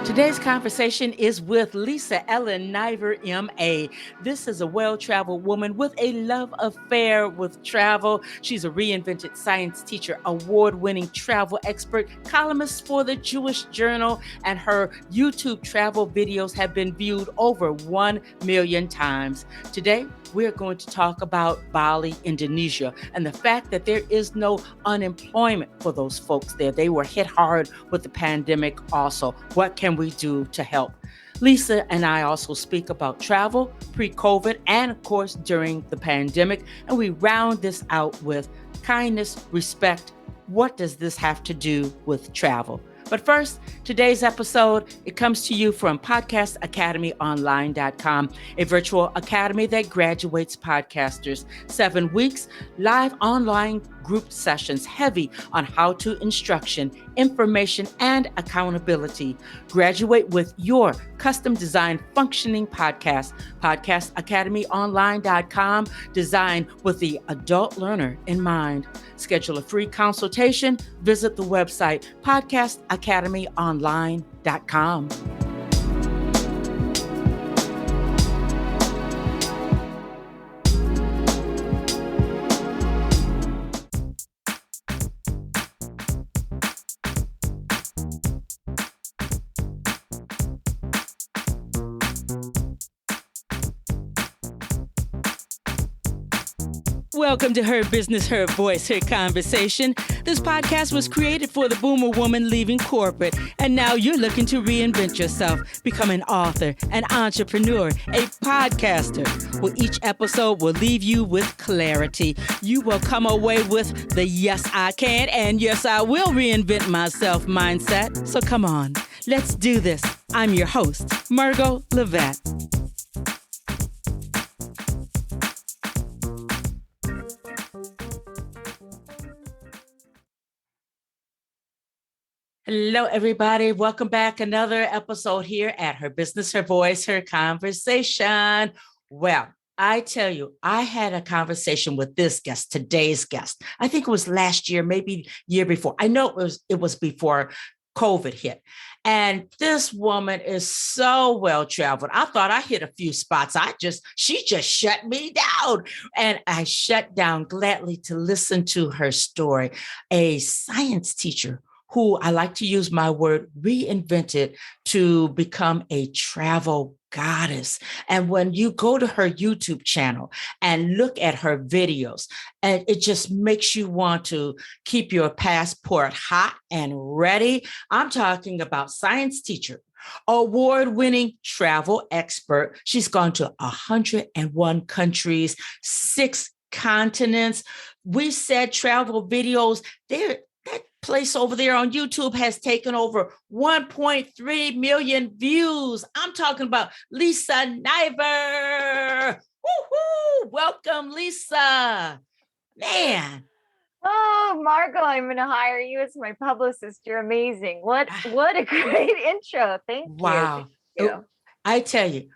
Today's conversation is with Lisa Ellen Niver M.A. This is a well-traveled woman with a love affair with travel. She's a reinvented science teacher, award-winning travel expert, columnist for the Jewish Journal, and her YouTube travel videos have been viewed over 1 million times. Today, we're going to talk about Bali, Indonesia, and the fact that there is no unemployment for those folks there. They were hit hard with the pandemic also. What can we do to help? Lisa and I also speak about travel pre-COVID and, of course, during the pandemic. And we round this out with kindness, respect. What does this have to do with travel? But first, today's episode, it comes to you from podcastacademyonline.com, a virtual academy that graduates podcasters. 7 weeks, live online group sessions heavy on how-to instruction, information, and accountability. Graduate with your custom-designed functioning podcast. Podcastacademyonline.com, designed with the adult learner in mind. Schedule a free consultation. Visit the website podcastacademyonline.com. Welcome to Her Business, Her Voice, Her Conversation. This podcast was created for the boomer woman leaving corporate, and now you're looking to reinvent yourself, become an author, an entrepreneur, a podcaster. Well, each episode will leave you with clarity. You will come away with the yes, I can and yes, I will reinvent myself mindset. So come on, let's do this. I'm your host, Margot Levette. Hello, everybody. Welcome back. Another episode here at Her Business, Her Voice, Her Conversation. Well, I tell you, I had a conversation with this guest, today's guest. I think it was last year, maybe year before. I know it was before COVID hit. And this woman is so well-traveled. I thought I hit a few spots. She just shut me down. And I shut down gladly to listen to her story. A science teacher who, I like to use my word, reinvented to become a travel goddess. And when you go to her YouTube channel and look at her videos, and it just makes you want to keep your passport hot and ready. I'm talking about science teacher, award-winning travel expert. She's gone to 101 countries, 6 continents. We said travel videos, that place over there on YouTube has taken over 1.3 million views. I'm talking about Lisa Niver. Woohoo! Welcome, Lisa. Man. Oh, Margot, I'm going to hire you as my publicist. You're amazing. What a great intro. Thank you. Wow. Thank you. I tell you,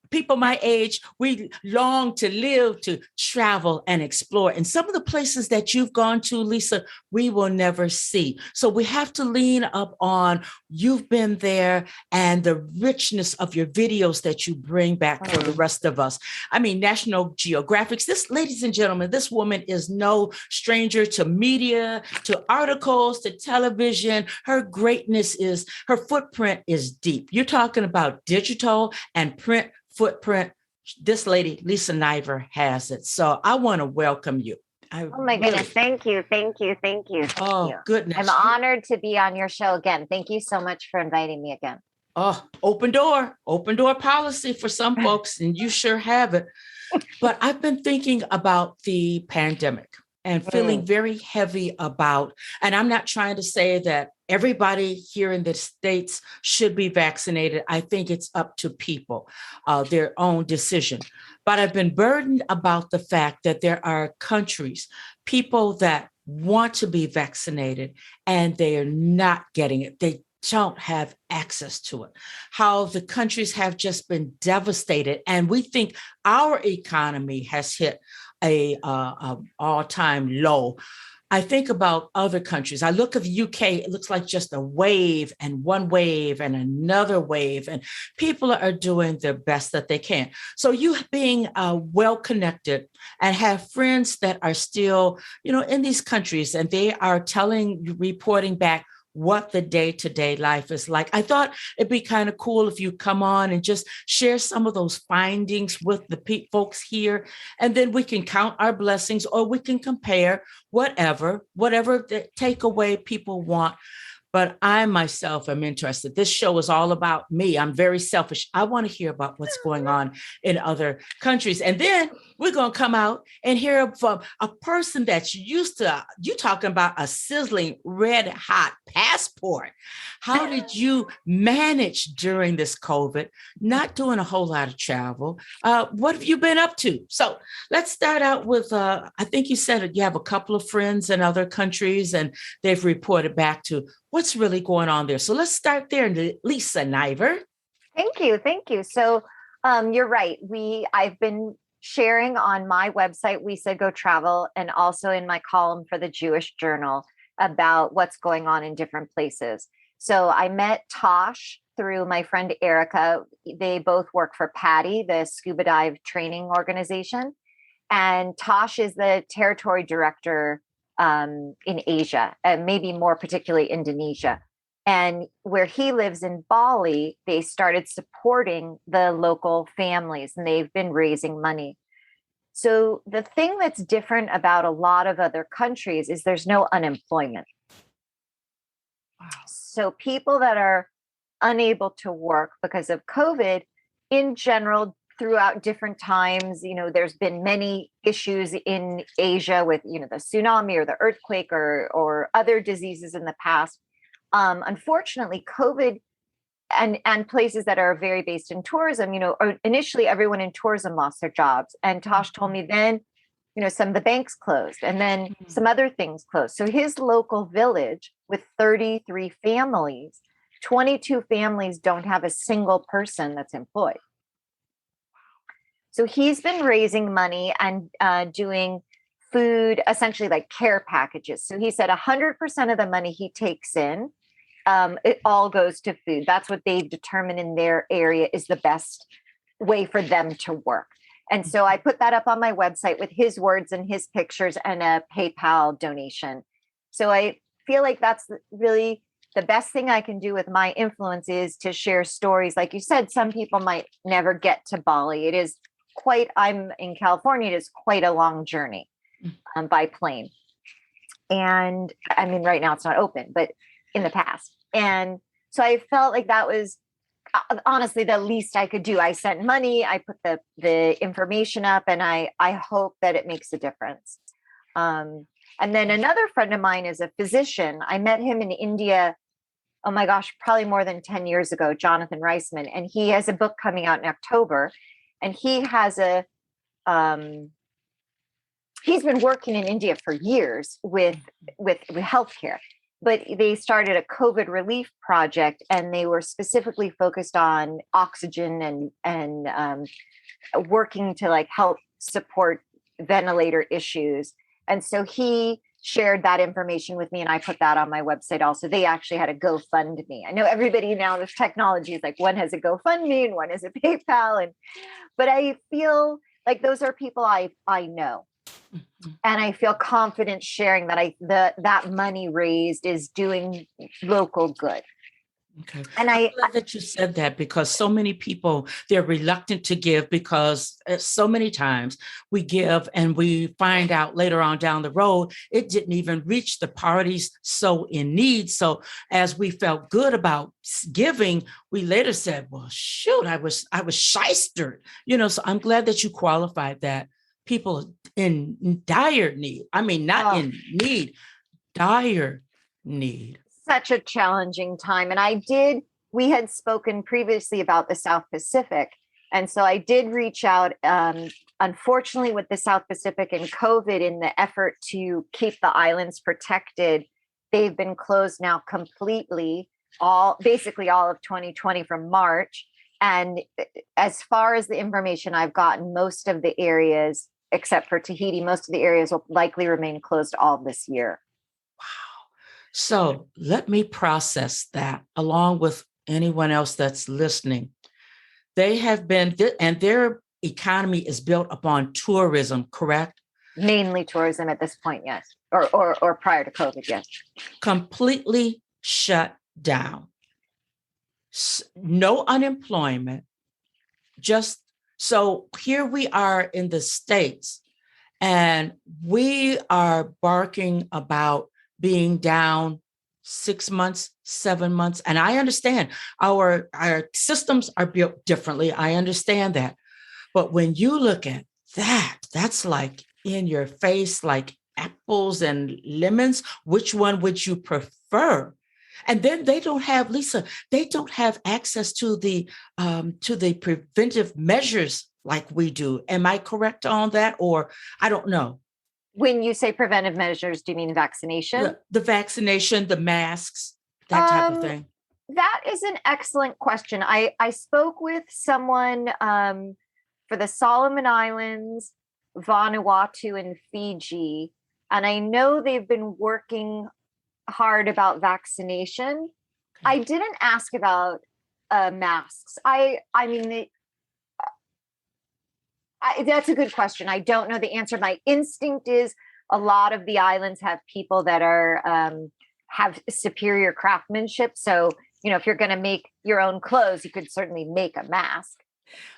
people my age, we long to live, to travel and explore. And some of the places that you've gone to, Lisa, we will never see. So we have to lean up on you've been there and the richness of your videos that you bring back for the rest of us. I mean, National Geographic, ladies and gentlemen, this woman is no stranger to media, to articles, to television. Her footprint is deep. You're talking about digital and print footprint. This lady, Lisa Niver, has it. So I want to welcome you. Oh my goodness. Thank you. Oh, goodness. I'm honored to be on your show again. Thank you so much for inviting me again. Oh, open door policy for some folks, and you sure have it. But I've been thinking about the pandemic and feeling very heavy about, and I'm not trying to say that everybody here in the States should be vaccinated. I think it's up to people, their own decision. But I've been burdened about the fact that there are countries, people that want to be vaccinated and they are not getting it. They don't have access to it. How the countries have just been devastated. And we think our economy has hit a all-time low. I think about other countries. I look at the UK, it looks like just a wave and one wave and another wave, and people are doing their best that they can. So you being well connected and have friends that are still, in these countries, and they are reporting back what the day-to-day life is like. I thought it'd be kind of cool if you come on and just share some of those findings with the folks here, and then we can count our blessings or we can compare whatever the takeaway people want. But I myself am interested. This show is all about me. I'm very selfish. I want to hear about what's going on in other countries. And then we're going to come out and hear from a person that's used to, you talking about a sizzling red hot passport. How did you manage during this COVID, not doing a whole lot of travel? What have you been up to? So let's start out with, I think you said you have a couple of friends in other countries and they've reported back to what's really going on there. So let's start there, Lisa Niver. Thank you. Thank you. So you're right. I've been sharing on my website, We Said Go Travel, and also in my column for the Jewish Journal about what's going on in different places. So I met Tosh through my friend Erica. They both work for PADI, the scuba dive training organization. And Tosh is the territory director in Asia, and maybe more particularly Indonesia. And where he lives in Bali, they started supporting the local families and they've been raising money. So the thing that's different about a lot of other countries is there's no unemployment. Wow. So people that are unable to work because of COVID in general, throughout different times, there's been many issues in Asia with, the tsunami or the earthquake or other diseases in the past. Unfortunately, COVID and places that are very based in tourism, initially everyone in tourism lost their jobs. And Tosh told me then, some of the banks closed and then some other things closed. So his local village with 33 families, 22 families don't have a single person that's employed. So he's been raising money and doing food, essentially like care packages. So he said 100% of the money he takes in, it all goes to food. That's what they've determined in their area is the best way for them to work. And so I put that up on my website with his words and his pictures and a PayPal donation. So I feel like that's really the best thing I can do with my influence is to share stories. Like you said, some people might never get to Bali. I'm in California, it is quite a long journey by plane. And I mean, right now it's not open, but in the past. And so I felt like that was honestly the least I could do. I sent money, I put the information up, and I hope that it makes a difference. And then another friend of mine is a physician. I met him in India, oh my gosh, probably more than 10 years ago, Jonathan Reisman. And he has a book coming out in October. And he has he's been working in India for years with healthcare, but they started a COVID relief project and they were specifically focused on oxygen and working to like help support ventilator issues. And so he shared that information with me and I put that on my website also. They actually had a GoFundMe. I know everybody now with technology is like one has a GoFundMe and one has a PayPal. But I feel like those are people I know. Mm-hmm. And I feel confident sharing that that money raised is doing local good. Okay. And I'm glad that you said that because so many people, they're reluctant to give because so many times we give and we find out later on down the road, it didn't even reach the parties so in need. So as we felt good about giving, we later said, well, shoot, I was shystered, so I'm glad that you qualified that. People in dire need. I mean, not in need, dire need. Such a challenging time. And we had spoken previously about the South Pacific. And so I did reach out, unfortunately, with the South Pacific and COVID in the effort to keep the islands protected. They've been closed now completely, basically all of 2020 from March. And as far as the information I've gotten, most of the areas, except for Tahiti. Most of the areas will likely remain closed all this year. Wow. So let me process that along with anyone else that's listening. They have been, and their economy is built upon tourism, correct? Mainly tourism at this point, yes. Or prior to COVID, yes. Completely shut down. No unemployment. Just so here we are in the States, and we are barking about being down 6 months, 7 months. And I understand our systems are built differently. I understand that. But when you look at that, that's like in your face, like apples and lemons. Which one would you prefer? And then they don't have, Lisa, they don't have access to the preventive measures like we do. Am I correct on that? Or I don't know. When you say preventive measures, do you mean vaccination? The vaccination, the masks, that type of thing. That is an excellent question. I spoke with someone for the Solomon Islands, Vanuatu, and Fiji, and I know they've been working hard about vaccination. Okay. I didn't ask about masks. I mean, that's a good question. I don't know the answer. My instinct is a lot of the islands have people that are have superior craftsmanship. So, if you're going to make your own clothes, you could certainly make a mask.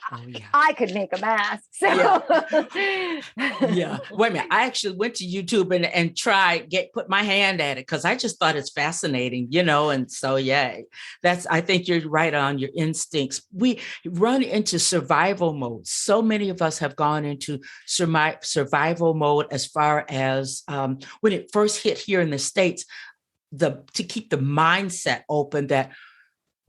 Oh, yeah. I could make a mask. So. Yeah. Yeah. Wait a minute. I actually went to YouTube and tried put my hand at it because I just thought it's fascinating, and so, yeah, I think you're right on your instincts. We run into survival mode. So many of us have gone into survival mode as far as when it first hit here in the States, to keep the mindset open that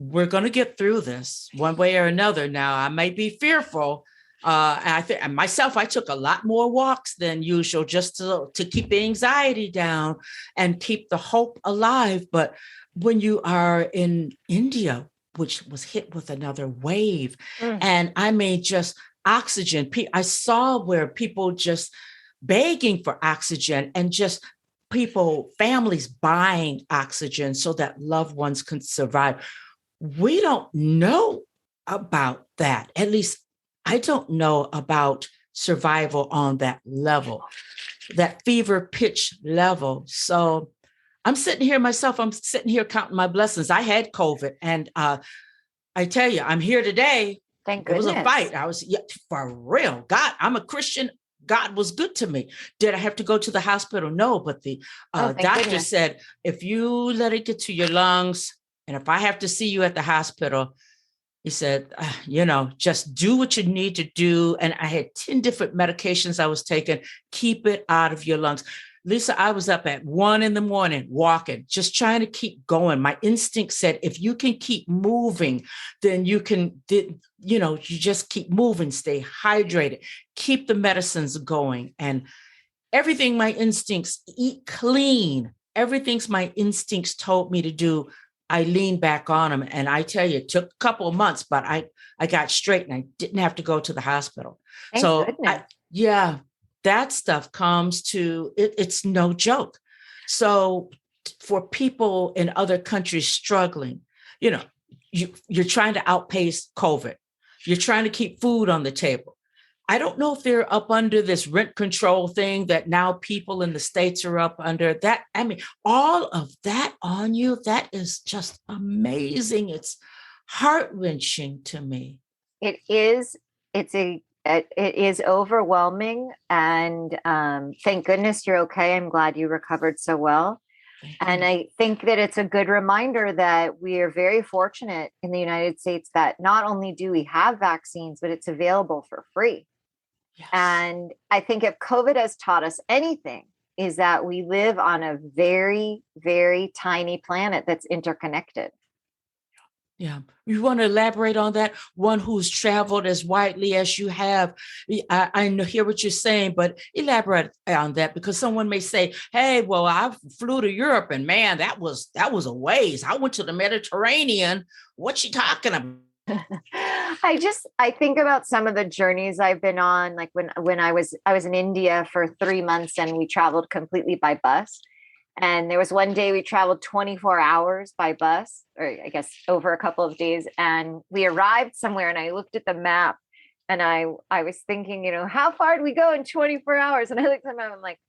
we're going to get through this one way or another. Now, I may be fearful. And I think myself, I took a lot more walks than usual just to keep the anxiety down and keep the hope alive. But when you are in India, which was hit with another wave, and I mean, just oxygen, I saw where people just begging for oxygen and just families buying oxygen so that loved ones can survive. We don't know about that. At least I don't know about survival on that level, that fever pitch level. So I'm sitting here myself, I'm sitting here counting my blessings. I had COVID and I tell you, I'm here today. Thank goodness. It was a fight. I was for real. God, I'm a Christian. God was good to me. Did I have to go to the hospital? No, but the doctor said, if you let it get to your lungs, and if I have to see you at the hospital, he said, just do what you need to do. And I had 10 different medications I was taking. Keep it out of your lungs. Lisa, I was up at 1 a.m. walking, just trying to keep going. My instinct said, if you can keep moving, then you can, you just keep moving, stay hydrated, keep the medicines going. And everything my instincts, eat clean, everything's my instincts told me to do. I leaned back on them. And I tell you, it took a couple of months, but I got straight and I didn't have to go to the hospital. Thank goodness. That stuff comes to, it's no joke. So for people in other countries struggling, you're trying to outpace COVID. You're trying to keep food on the table. I don't know if they're up under this rent control thing that now people in the States are up under. That, I mean, all of that on you, that is just amazing. It's heart-wrenching to me. It is. It is overwhelming. And thank goodness you're okay. I'm glad you recovered so well. And I think that it's a good reminder that we are very fortunate in the United States that not only do we have vaccines, but it's available for free. Yes. And I think if COVID has taught us anything, is that we live on a very, very tiny planet that's interconnected. Yeah. You want to elaborate on that? One who's traveled as widely as you have. I hear what you're saying, but elaborate on that, because someone may say, hey, well, I flew to Europe and man, that was a ways. I went to the Mediterranean. What's she talking about? I think about some of the journeys I've been on, like when I was in India for 3 months and we traveled completely by bus. And there was one day we traveled 24 hours by bus, or I guess over a couple of days. And we arrived somewhere and I looked at the map and I was thinking, how far did we go in 24 hours? And I looked at the map, I'm like,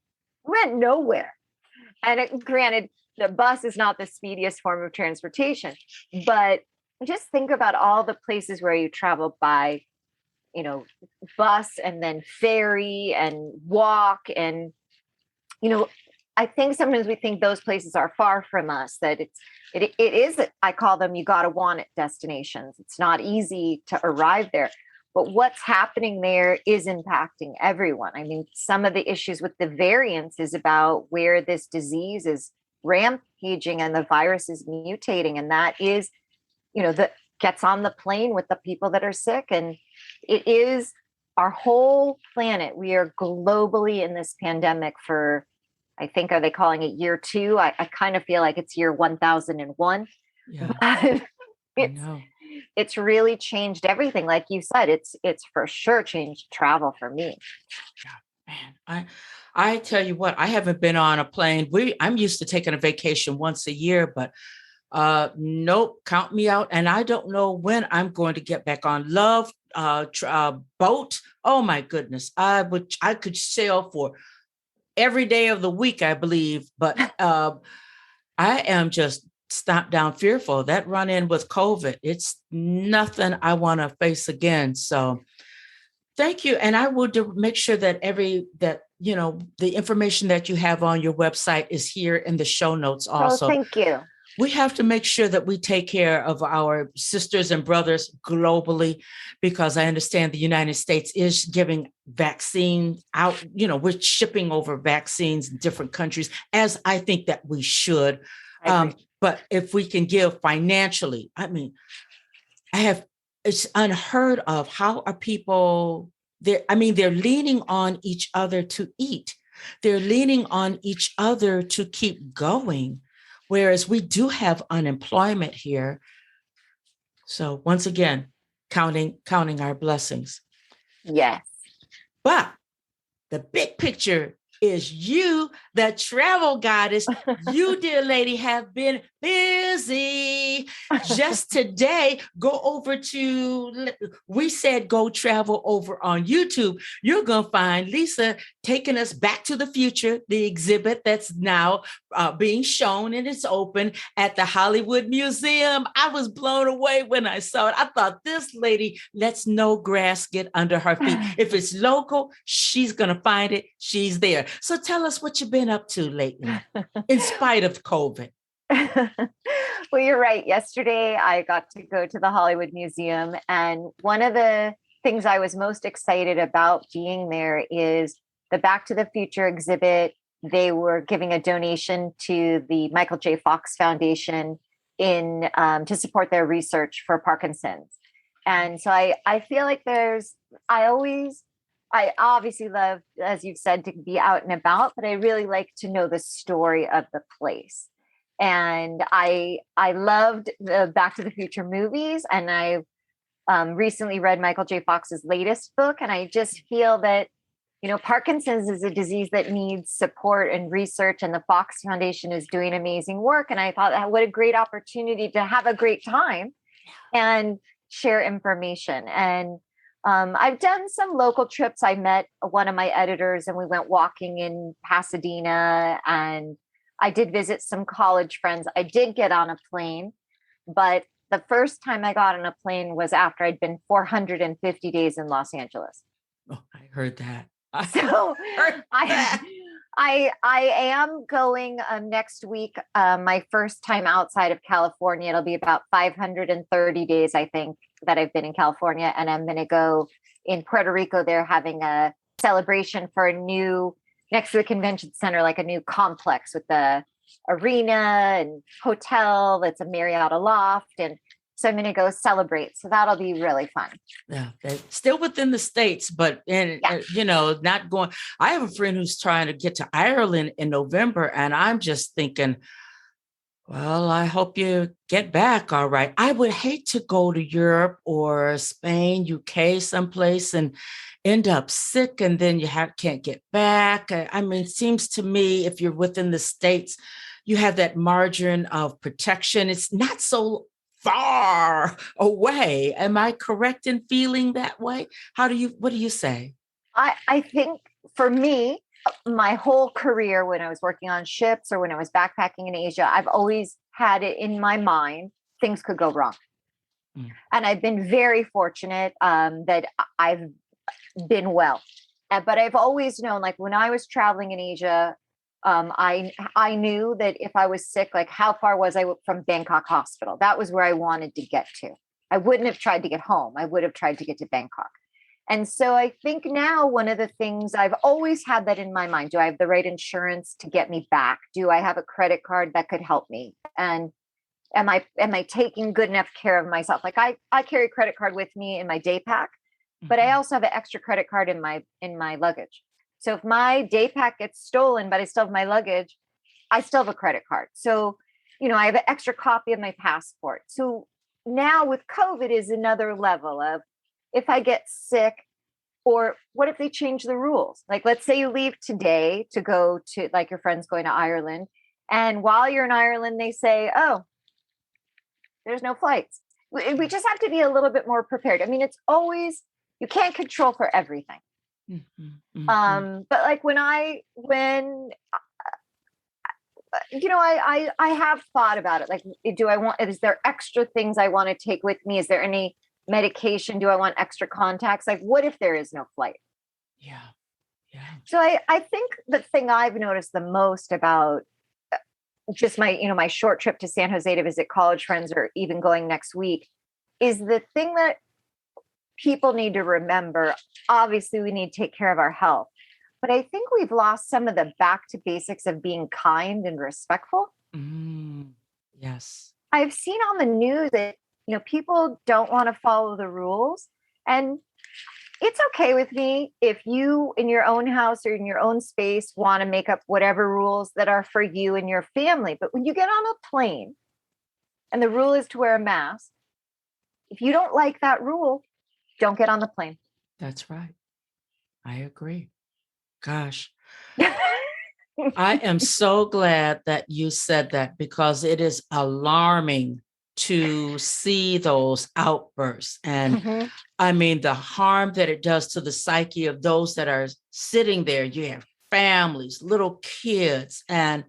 we went nowhere. And granted, the bus is not the speediest form of transportation, but just think about all the places where you travel by, you know, bus and then ferry and walk. And, I think sometimes we think those places are far from us, that it is, I call them, you got to want it destinations. It's not easy to arrive there. But what's happening there is impacting everyone. I mean, some of the issues with the variants is about where this disease is rampaging and the virus is mutating. And that is, that gets on the plane with the people that are sick. And it is our whole planet. We are globally in this pandemic for, I think, are they calling it year 2? I kind of feel like it's year 1001. Yeah. But it's really changed everything. Like you said, it's for sure changed travel for me. Yeah, man. I tell you what, I haven't been on a plane. I'm used to taking a vacation once a year, but nope, count me out. And I don't know when I'm going to get back on boat. Oh my goodness. I could sail for every day of the week, I believe, but I am just stomped down fearful. That run in with COVID, it's nothing I want to face again. So thank you. And I will make sure that the information that you have on your website is here in the show notes also. Oh, thank you. We have to make sure that we take care of our sisters and brothers globally, because I understand the United States is giving vaccines out. We're shipping over vaccines in different countries, as I think that we should. But if we can give financially, I mean, it's unheard of. How are people there? I mean, they're leaning on each other to eat. They're leaning on each other to keep going. Whereas we do have unemployment here. So once again, counting our blessings. Yes. But the big picture is you, the travel goddess. You, dear lady, have been busy. Just today, go over to, we said go travel over on YouTube. You're going to find Lisa taking us back to the future, the exhibit that's now being shown and it's open at the Hollywood Museum. I was blown away when I saw it. I thought, this lady lets no grass get under her feet. If it's local, she's going to find it. She's there. So tell us what you've been up to lately, in spite of COVID. Well, you're right. Yesterday, I got to go to the Hollywood Museum. And one of the things I was most excited about being there is the Back to the Future exhibit. They were giving a donation to the Michael J. Fox Foundation to support their research for Parkinson's. And so I feel like I obviously love, as you've said, to be out and about, but I really like to know the story of the place. And I loved the Back to the Future movies, and I recently read Michael J. Fox's latest book, and I just feel that, Parkinson's is a disease that needs support and research, and the Fox Foundation is doing amazing work. And I thought, what a great opportunity to have a great time and share information. And I've done some local trips. I met one of my editors and we went walking in Pasadena, and I did visit some college friends. I did get on a plane, but the first time I got on a plane was after I'd been 450 days in Los Angeles. Oh, I heard that. So I am going next week. My first time outside of California. It'll be about 530 days, I think, that I've been in California. And I'm going to go in Puerto Rico. They're having a celebration for next to the convention center, like a new complex with the arena and hotel. That's a Marriott Loft. And so I'm going to go celebrate. So that'll be really fun. Yeah, still within the States, but not going. I have a friend who's trying to get to Ireland in November, and I'm just thinking, Well, I hope you get back all right. I would hate to go to Europe or Spain, UK, someplace and end up sick and then can't get back. I mean, it seems to me if you're within the States, you have that margin of protection. It's not so far away. Am I correct in feeling that way? What do you say? I think for me, my whole career, when I was working on ships or when I was backpacking in Asia, I've always had it in my mind things could go wrong. Mm. And I've been very fortunate that I've been well. But I've always known, like when I was traveling in Asia, I knew that if I was sick, like how far was I from Bangkok Hospital? That was where I wanted to get to. I wouldn't have tried to get home. I would have tried to get to Bangkok. And so I think now one of the things I've always had that in my mind, do I have the right insurance to get me back? Do I have a credit card that could help me? And am I taking good enough care of myself? Like I carry a credit card with me in my day pack, but I also have an extra credit card in my luggage. So if my day pack gets stolen, but I still have my luggage, I still have a credit card. So, I have an extra copy of my passport. So now with COVID is another level of if I get sick, or what if they change the rules? Like, let's say you leave today to go to, like, your friend's going to Ireland. And while you're in Ireland, they say, oh, there's no flights. We just have to be a little bit more prepared. I mean, it's always, you can't control for everything. But like I have thought about it. Like, is there extra things I want to take with me? Is there any medication? Do I want extra contacts? Like, what if there is no flight? Yeah. Yeah. So I think the thing I've noticed the most about just my short trip to San Jose to visit college friends, or even going next week, is the thing that people need to remember. Obviously, we need to take care of our health, but I think we've lost some of the back to basics of being kind and respectful. Yes. I've seen on the news that, people don't want to follow the rules. And it's okay with me if you in your own house or in your own space want to make up whatever rules that are for you and your family. But when you get on a plane and the rule is to wear a mask, if you don't like that rule, don't get on the plane. That's right. I agree. Gosh. I am so glad that you said that, because it is alarming to see those outbursts. And I mean, the harm that it does to the psyche of those that are sitting there. You have families, little kids, and,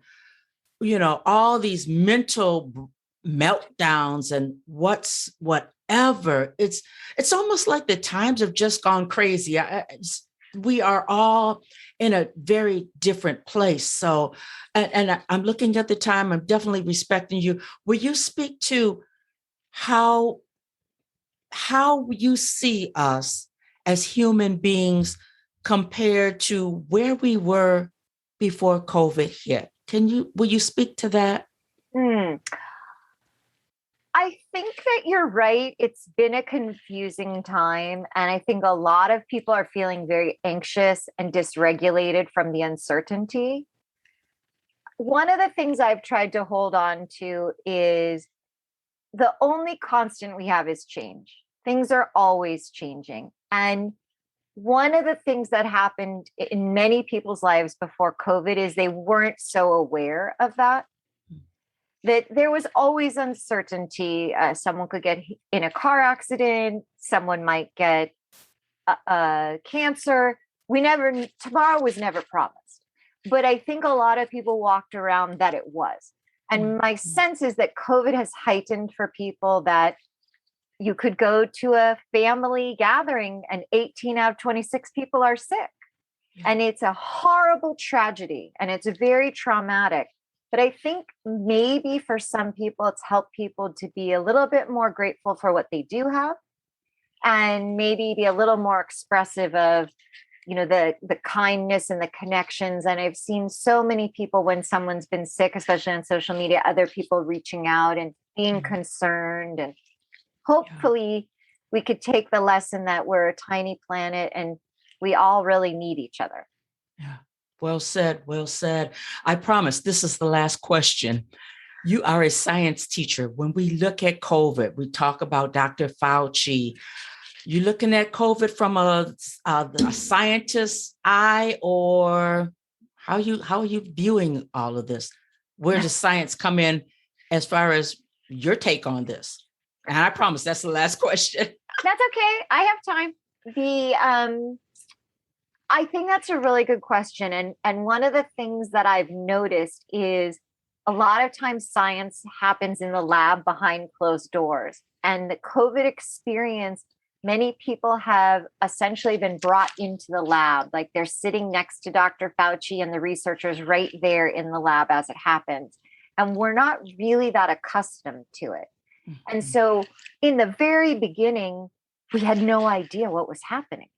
all these mental meltdowns and whatever. It's almost like the times have just gone crazy. We are all in a very different place. So, and I'm looking at the time, I'm definitely respecting you. Will you speak to how you see us as human beings compared to where we were before COVID hit? Will you speak to that? I think that you're right. It's been a confusing time. And I think a lot of people are feeling very anxious and dysregulated from the uncertainty. One of the things I've tried to hold on to is the only constant we have is change. Things are always changing. And one of the things that happened in many people's lives before COVID is they weren't so aware of that there was always uncertainty. Someone could get in a car accident. Someone might get cancer. Tomorrow was never promised. But I think a lot of people walked around that it was. And my sense is that COVID has heightened for people that you could go to a family gathering and 18 out of 26 people are sick. Yeah. And it's a horrible tragedy and it's very traumatic. But I think maybe for some people, it's helped people to be a little bit more grateful for what they do have, and maybe be a little more expressive of, the kindness and the connections. And I've seen so many people when someone's been sick, especially on social media, other people reaching out and being concerned. And hopefully we could take the lesson that we're a tiny planet and we all really need each other. Yeah. Well said. Well said. I promise this is the last question. You are a science teacher. When we look at COVID, we talk about Dr. Fauci. You looking at COVID from a scientist's eye, or how are you viewing all of this? Where does science come in as far as your take on this? And I promise that's the last question. That's okay. I have time. I think that's a really good question. And one of the things that I've noticed is a lot of times science happens in the lab behind closed doors. And the COVID experience, many people have essentially been brought into the lab. Like they're sitting next to Dr. Fauci and the researchers right there in the lab as it happens. And we're not really that accustomed to it. Mm-hmm. And so in the very beginning, we had no idea what was happening.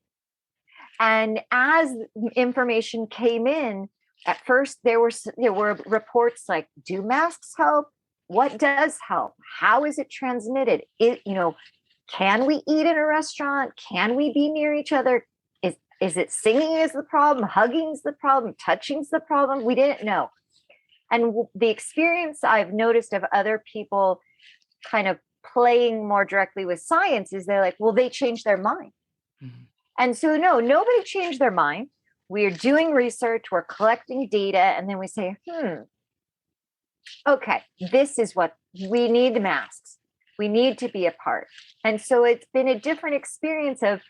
And as information came in, at first there were reports like, do masks help? What does help? How is it transmitted? Can we eat in a restaurant? Can we be near each other? Is it singing is the problem? Hugging is the problem? Touching is the problem? We didn't know. And the experience I've noticed of other people kind of playing more directly with science is they're like, well, they changed their mind. Mm-hmm. And so, no, nobody changed their mind. We're doing research, we're collecting data, and then we say, okay, this is what we need: masks. We need to be apart. And so it's been a different experience of,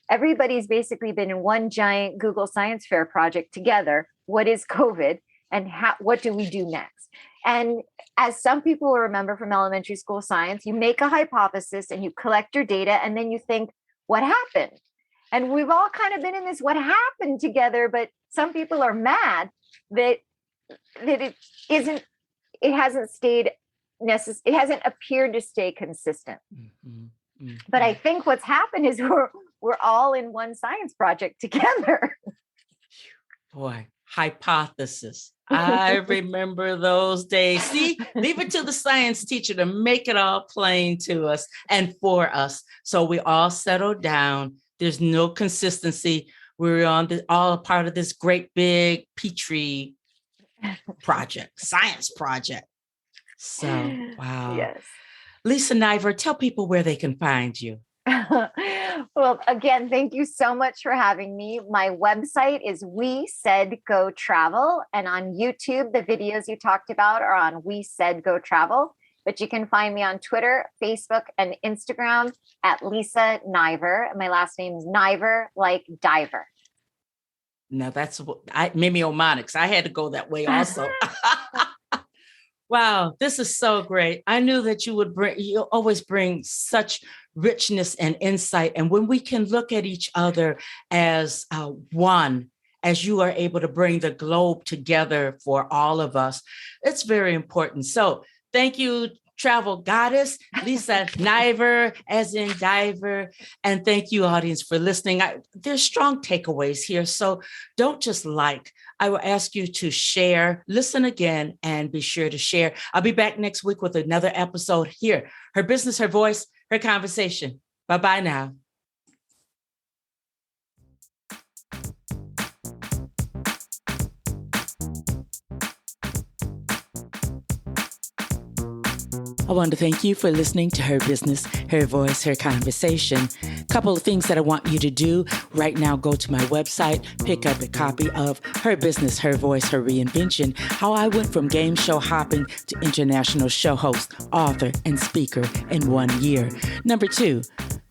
everybody's basically been in one giant Google Science Fair project together. What is COVID and what do we do next? And as some people will remember from elementary school science, you make a hypothesis and you collect your data and then you think, what happened? And we've all kind of been in this what happened together, but some people are mad that it hasn't appeared to stay consistent. Mm-hmm. Mm-hmm. But I think what's happened is we're all in one science project together. Boy, hypothesis. I remember those days. See, leave it to the science teacher to make it all plain to us and for us. So we all settle down. There's no consistency. We're all a part of this great big Petri project, science project. So, wow. Yes. Lisa Niver, tell people where they can find you. Well, again, thank you so much for having me. My website is We Said Go Travel. And on YouTube, the videos you talked about are on We Said Go Travel. But you can find me on Twitter, Facebook, and Instagram at Lisa Niver. My last name is Niver, like diver. Now that's mimeomonics. I had to go that way also. Wow, this is so great. I knew that you always bring such richness and insight. And when we can look at each other as one, as you are able to bring the globe together for all of us, it's very important. So thank you, travel goddess, Lisa Niver, as in diver. And thank you, audience, for listening. There's strong takeaways here. So don't just I will ask you to share, listen again, and be sure to share. I'll be back next week with another episode here. Her business, her voice, her conversation. Bye-bye now. I want to thank you for listening to Her Business, Her Voice, Her Conversation. Couple of things that I want you to do right now. Go to my website, pick up a copy of Her Business, Her Voice, Her Reinvention, how I went from game show hopping to international show host, author, and speaker in 1 year. Number 2,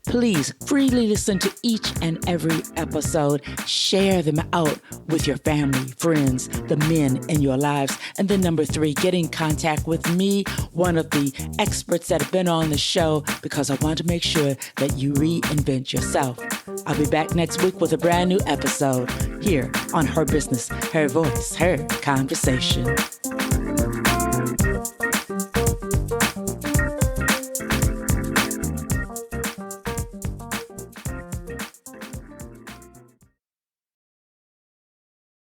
please freely listen to each and every episode. Share them out with your family, friends, the men in your lives. And then number 3, get in contact with me, one of the experts that have been on the show, because I want to make sure that you reinvent yourself. I'll be back next week with a brand new episode here on Her Business, Her Voice, Her Conversation.